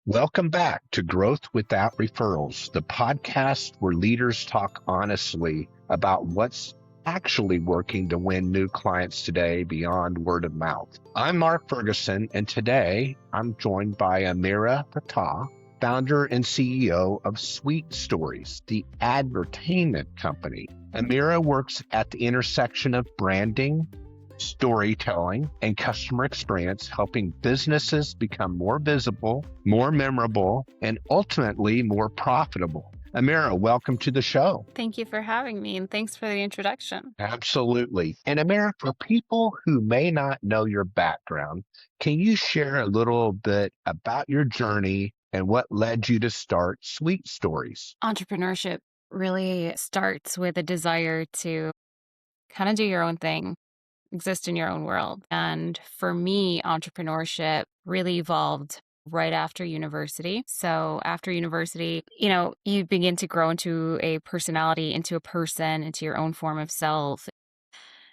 Welcome back to Growth Without Referrals, the podcast where leaders talk honestly about what's actually working to win new clients today beyond word of mouth. I'm Mark Ferguson, and today I'm joined by Amira Fatah, founder and CEO of Sweet Stories, the advertainment company. Amira works at the intersection of branding, storytelling, and customer experience, helping businesses become more visible, more memorable, and ultimately more profitable. Amira, welcome to the show. Thank you for having me, and thanks for the introduction. Absolutely. And Amira, for people who may not know your background, can you share a little bit about your journey and what led you to start Sweet Stories? Entrepreneurship really starts with a desire to kind of do your own thing, exist in your own world. And for me, entrepreneurship really evolved right after university. So after university, you begin to grow into a personality, into a person, into your own form of self.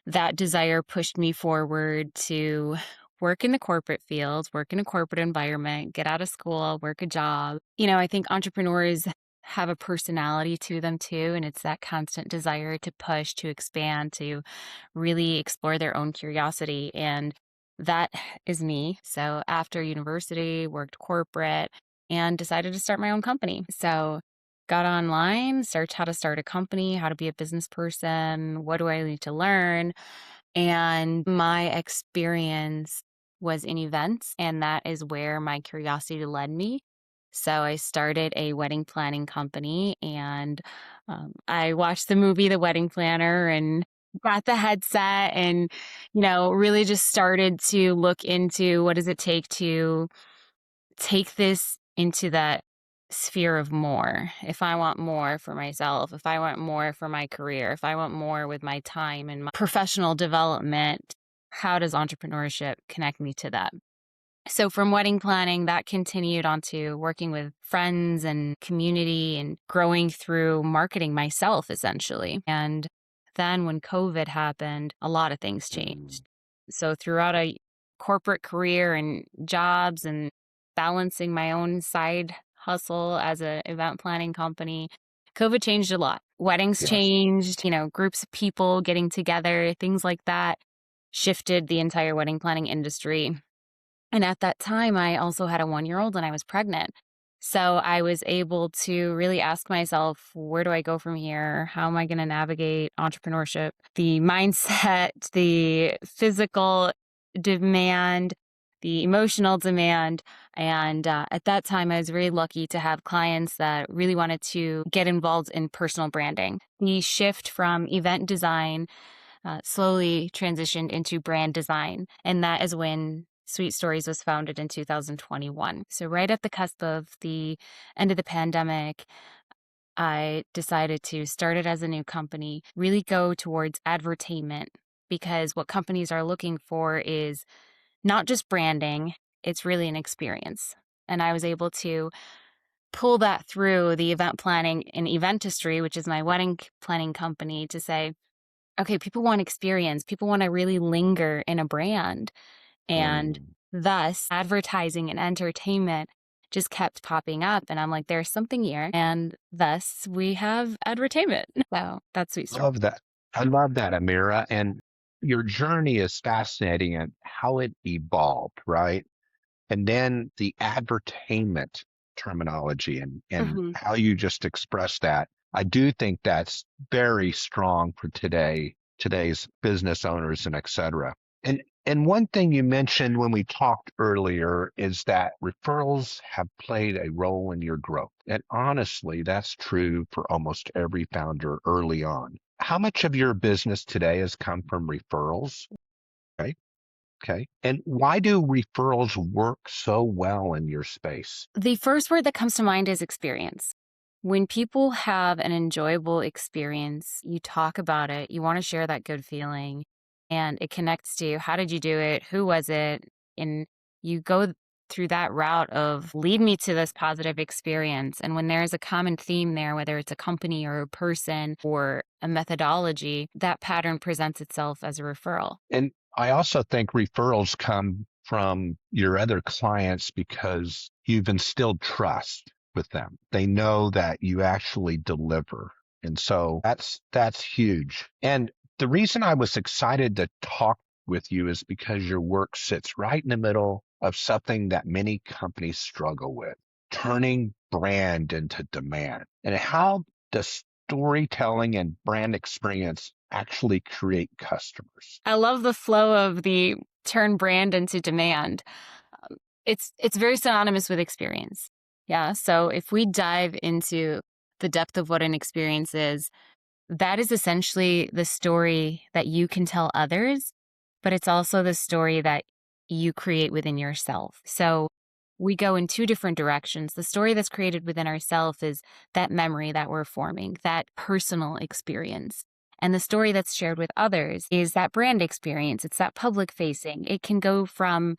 That desire pushed me forward to work in the corporate field, work in a corporate environment, get out of school, work a job. I think entrepreneurs have a personality to them too, and it's that constant desire to push, to expand, to really explore their own curiosity. And that is me. So after university, worked corporate and decided to start my own company. So got online, searched how to start a company, how to be a business person, what do I need to learn? And my experience was in events, and that is where my curiosity led me. So I started a wedding planning company, and I watched the movie The Wedding Planner and got the headset and, really just started to look into what does it take to take this into that sphere of more. If I want more for myself, if I want more for my career, if I want more with my time and my professional development, how does entrepreneurship connect me to that? So from wedding planning, that continued onto working with friends and community and growing through marketing myself, essentially. And then when COVID happened, a lot of things changed. So throughout a corporate career and jobs and balancing my own side hustle as an event planning company, COVID changed a lot. Weddings Yes. changed, groups of people getting together, things like that shifted the entire wedding planning industry. And at that time, I also had a 1-year-old and I was pregnant. So I was able to really ask myself, where do I go from here? How am I going to navigate entrepreneurship? The mindset, the physical demand, the emotional demand. And at that time, I was very lucky to have clients that really wanted to get involved in personal branding. The shift from event design slowly transitioned into brand design. And that is when Sweet Stories was founded in 2021. So right at the cusp of the end of the pandemic, I decided to start it as a new company, really go towards advertainment, because what companies are looking for is not just branding, it's really an experience. And I was able to pull that through the event planning and eventistry, which is my wedding planning company, to say, okay, people want experience. People want to really linger in a brand. And thus, advertising and entertainment just kept popping up. And I'm like, there's something here. And thus, we have advertainment. So that's Sweet Story. Love that. I love that, Amira. And your journey is fascinating and how it evolved, right? And then the advertainment terminology and Mhm. how you just expressed that. I do think that's very strong for today's business owners and et cetera. And one thing you mentioned when we talked earlier is that referrals have played a role in your growth. And honestly, that's true for almost every founder early on. How much of your business today has come from referrals? Okay. Okay. And why do referrals work so well in your space? The first word that comes to mind is experience. When people have an enjoyable experience, you talk about it, you want to share that good feeling, and it connects to how did you do it? Who was it? And you go through that route of lead me to this positive experience. And when there's a common theme there, whether it's a company or a person or a methodology, that pattern presents itself as a referral. And I also think referrals come from your other clients because you've instilled trust with them. They know that you actually deliver. And so that's huge. And the reason I was excited to talk with you is because your work sits right in the middle of something that many companies struggle with, turning brand into demand. And how does storytelling and brand experience actually create customers? I love the flow of the turn brand into demand. It's very synonymous with experience. Yeah. So if we dive into the depth of what an experience is, that is essentially the story that you can tell others, but it's also the story that you create within yourself. So we go in two different directions. The story that's created within ourselves is that memory that we're forming, that personal experience. And the story that's shared with others is that brand experience. It's that public facing. It can go from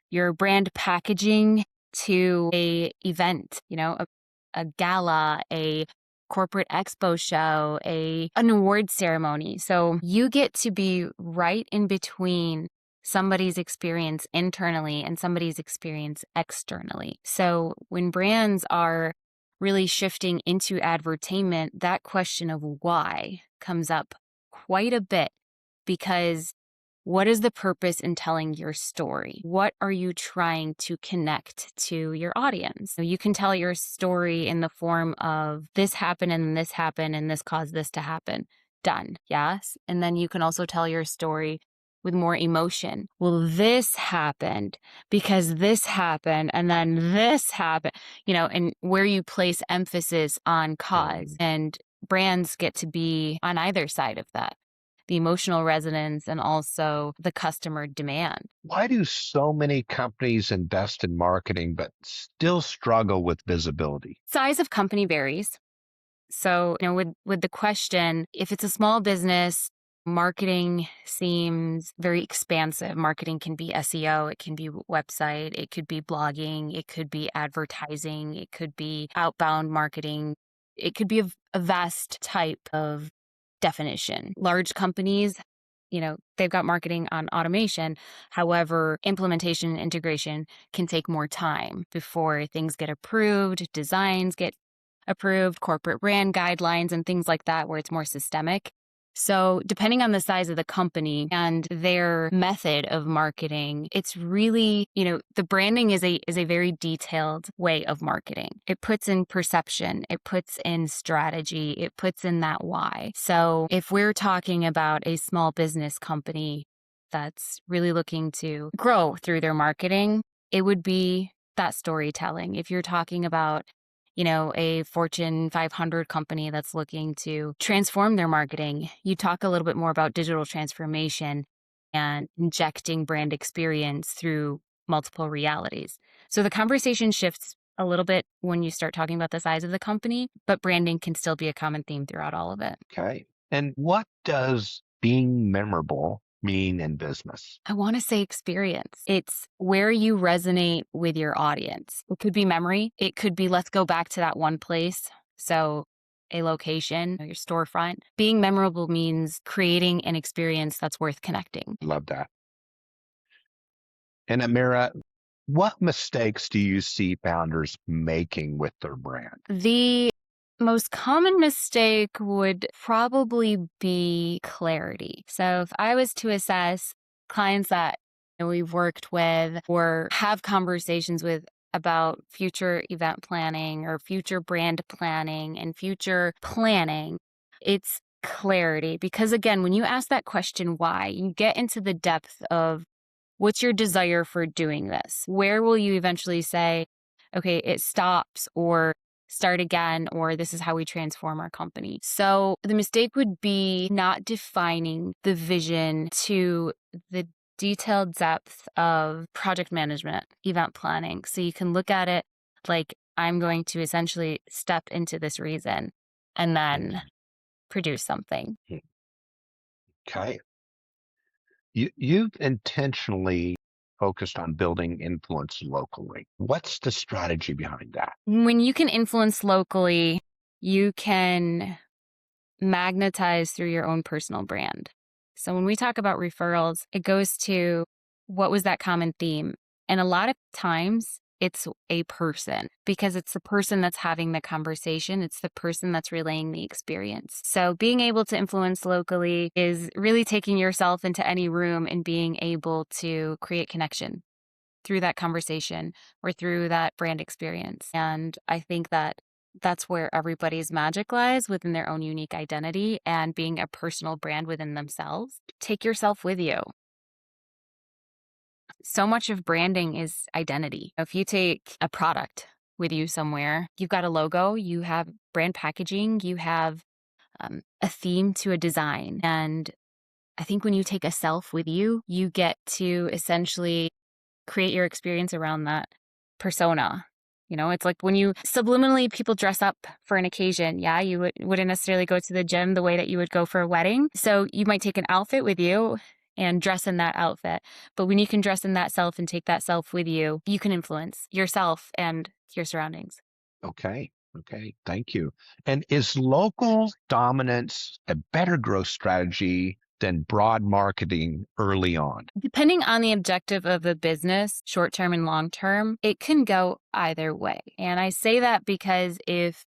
your brand packaging to a event, a gala, a corporate expo show, an award ceremony. So you get to be right in between somebody's experience internally and somebody's experience externally. So when brands are really shifting into advertainment, that question of why comes up quite a bit, because what is the purpose in telling your story? What are you trying to connect to your audience? So you can tell your story in the form of this happened and this caused this to happen. Done. Yes. And then you can also tell your story with more emotion. Well, this happened because this happened and then this happened, and where you place emphasis on cause, and brands get to be on either side of that, the emotional resonance and also the customer demand. Why do so many companies invest in marketing but still struggle with visibility? Size of company varies. So, with the question, if it's a small business, marketing seems very expansive. Marketing can be SEO, it can be website, it could be blogging, it could be advertising, it could be outbound marketing. It could be a vast type of definition. Large companies, they've got marketing on automation. However, implementation and integration can take more time before things get approved, designs get approved, corporate brand guidelines and things like that, where it's more systemic. So depending on the size of the company and their method of marketing, it's really, the branding is a very detailed way of marketing. It puts in perception, it puts in strategy, it puts in that why. So if we're talking about a small business company that's really looking to grow through their marketing, it would be that storytelling. If you're talking about a Fortune 500 company that's looking to transform their marketing, you talk a little bit more about digital transformation and injecting brand experience through multiple realities. So the conversation shifts a little bit when you start talking about the size of the company, but branding can still be a common theme throughout all of it. Okay. And what does being memorable mean in business? I want to say experience. It's where you resonate with your audience. It could be memory. It could be, let's go back to that one place. So a location, your storefront. Being memorable means creating an experience that's worth connecting. Love that. And Amira, what mistakes do you see founders making with their brand? The most common mistake would probably be clarity. So if I was to assess clients that we've worked with or have conversations with about future event planning or future brand planning and future planning, it's clarity. Because again, when you ask that question, why, you get into the depth of what's your desire for doing this? Where will you eventually say, okay, it stops, or start again, or this is how we transform our company? So the mistake would be not defining the vision to the detailed depth of project management, event planning. So you can look at it like, I'm going to essentially step into this reason and then produce something. Okay. You've intentionally focused on building influence locally. What's the strategy behind that? When you can influence locally, you can magnetize through your own personal brand. So when we talk about referrals, it goes to what was that common theme? And a lot of times it's a person, because it's the person that's having the conversation. It's the person that's relaying the experience. So being able to influence locally is really taking yourself into any room and being able to create connection through that conversation or through that brand experience. And I think that that's where everybody's magic lies, within their own unique identity and being a personal brand within themselves. Take yourself with you. So much of branding is identity. If you take a product with you somewhere, you've got a logo, you have brand packaging, you have a theme to a design. And I think when you take a self with you, you get to essentially create your experience around that persona. It's like when you subliminally people dress up for an occasion. Yeah, you wouldn't necessarily go to the gym the way that you would go for a wedding. So you might take an outfit with you and dress in that outfit. But when you can dress in that self and take that self with you, you can influence yourself and your surroundings. Okay. Okay. Thank you. And is local dominance a better growth strategy than broad marketing early on? Depending on the objective of the business, short term and long term, it can go either way. And I say that because if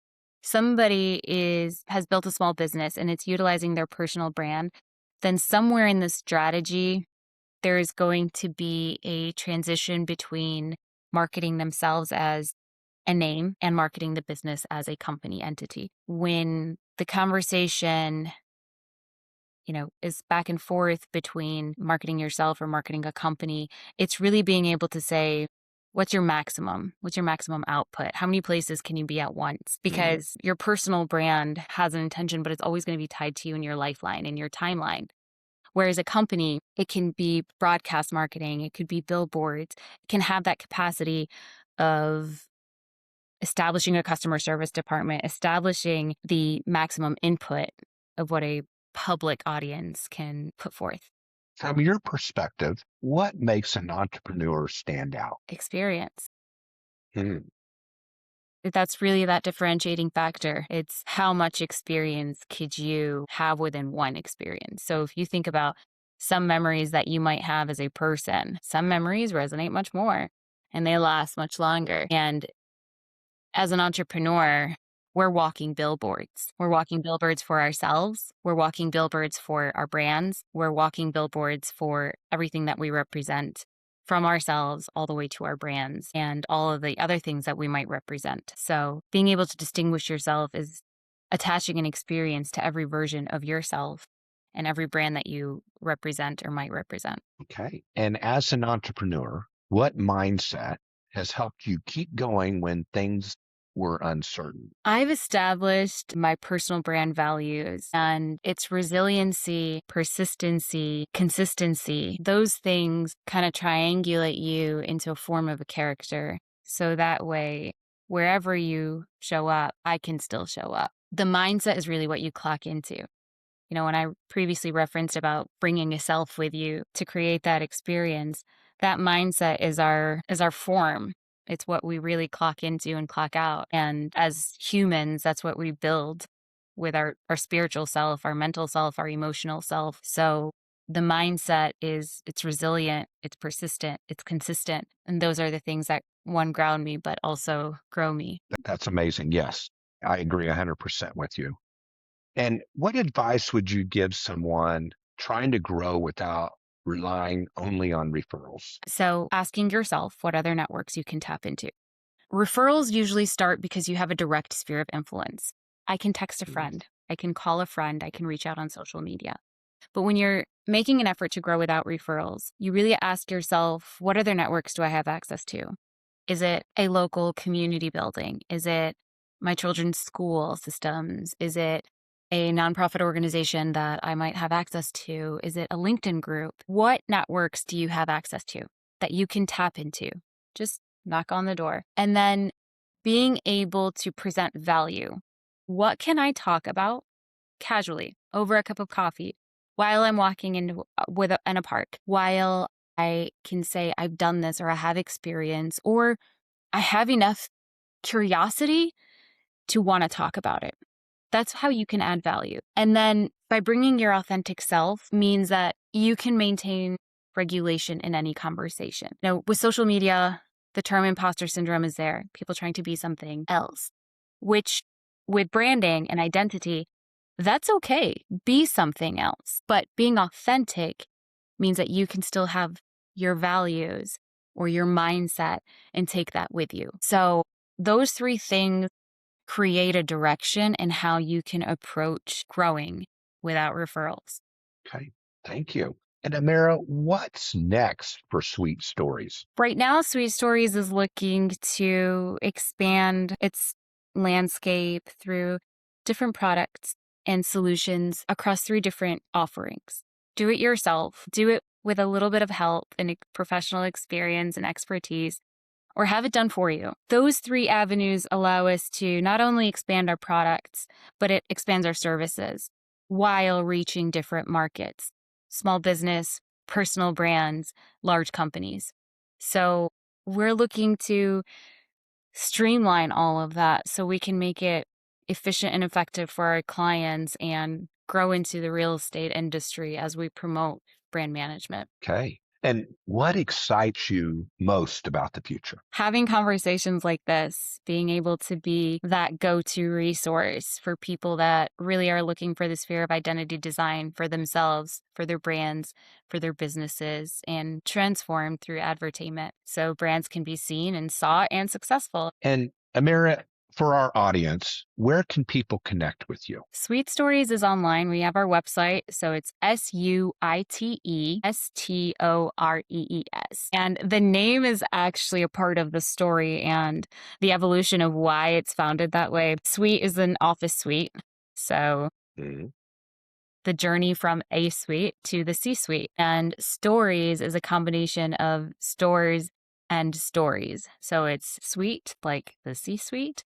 somebody has built a small business and it's utilizing their personal brand, then somewhere in the strategy, there is going to be a transition between marketing themselves as a name and marketing the business as a company entity. When the conversation is back and forth between marketing yourself or marketing a company, it's really being able to say, what's your maximum? What's your maximum output? How many places can you be at once? Because your personal brand has an intention, but it's always going to be tied to you in your lifeline and your timeline. Whereas a company, it can be broadcast marketing, it could be billboards, it can have that capacity of establishing a customer service department, establishing the maximum input of what a public audience can put forth. From your perspective, what makes an entrepreneur stand out? Experience. Hmm. That's really that differentiating factor. It's how much experience could you have within one experience. So if you think about some memories that you might have as a person, some memories resonate much more and they last much longer. And as an entrepreneur, we're walking billboards. We're walking billboards for ourselves. We're walking billboards for our brands. We're walking billboards for everything that we represent, from ourselves all the way to our brands and all of the other things that we might represent. So being able to distinguish yourself is attaching an experience to every version of yourself and every brand that you represent or might represent. Okay. And as an entrepreneur, what mindset has helped you keep going when things were uncertain? I've established my personal brand values, and it's resiliency, persistency, consistency. Those things kind of triangulate you into a form of a character. So that way, wherever you show up, I can still show up. The mindset is really what you clock into. When I previously referenced about bringing a self with you to create that experience, that mindset is our form. It's what we really clock into and clock out. And as humans, that's what we build with our spiritual self, our mental self, our emotional self. So the mindset it's resilient, it's persistent, it's consistent. And those are the things that, one, ground me, but also grow me. That's amazing. Yes, I agree 100% with you. And what advice would you give someone trying to grow without relying only on referrals? So asking yourself what other networks you can tap into. Referrals usually start because you have a direct sphere of influence. I can text a friend, I can call a friend, I can reach out on social media. But when you're making an effort to grow without referrals, you really ask yourself, what other networks do I have access to? Is it a local community building? Is it my children's school systems? Is it a nonprofit organization that I might have access to? Is it a LinkedIn group? What networks do you have access to that you can tap into? Just knock on the door. And then being able to present value. What can I talk about casually over a cup of coffee while I'm walking in a park, while I can say I've done this, or I have experience, or I have enough curiosity to want to talk about it. That's how you can add value. And then by bringing your authentic self means that you can maintain regulation in any conversation. Now, with social media, the term imposter syndrome is there, people trying to be something else, which with branding and identity, that's okay. Be something else. But being authentic means that you can still have your values or your mindset and take that with you. So those three things create a direction in how you can approach growing without referrals. Okay. Thank you. And Amira, what's next for Sweet Stories? Right now, Sweet Stories is looking to expand its landscape through different products and solutions across 3 different offerings. Do it yourself, do it with a little bit of help and professional experience and expertise, or have it done for you. Those 3 avenues allow us to not only expand our products, but it expands our services while reaching different markets, small business, personal brands, large companies. So we're looking to streamline all of that so we can make it efficient and effective for our clients and grow into the real estate industry as we promote brand management. Okay. And what excites you most about the future? Having conversations like this, being able to be that go-to resource for people that really are looking for the sphere of identity design for themselves, for their brands, for their businesses, and transform through advertainment so brands can be seen and sought and successful. And Amira, for our audience, where can people connect with you? Sweet Stories is online. We have our website. So it's SUITESTOREES. And the name is actually a part of the story and the evolution of why it's founded that way. Suite is an office suite. So the journey from A suite to the C suite. And Stories is a combination of stores and stories. So it's suite, like the C suite,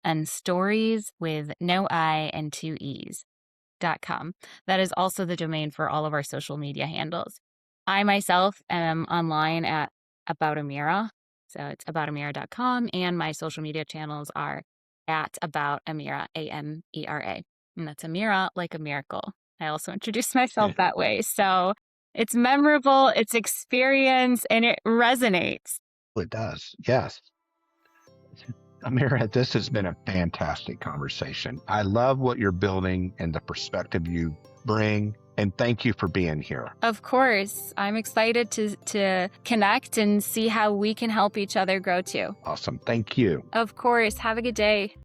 and stories with no I and 2 E's.com. That is also the domain for all of our social media handles. I myself am online at About Amira. So it's aboutamira.com, and my social media channels are at About Amira, AMERA. And that's Amira like a miracle. I also introduced myself that way. So it's memorable, it's experience, and it resonates. It does. Yes. Amira, this has been a fantastic conversation. I love what you're building and the perspective you bring. And thank you for being here. Of course. I'm excited to connect and see how we can help each other grow too. Awesome. Thank you. Of course. Have a good day.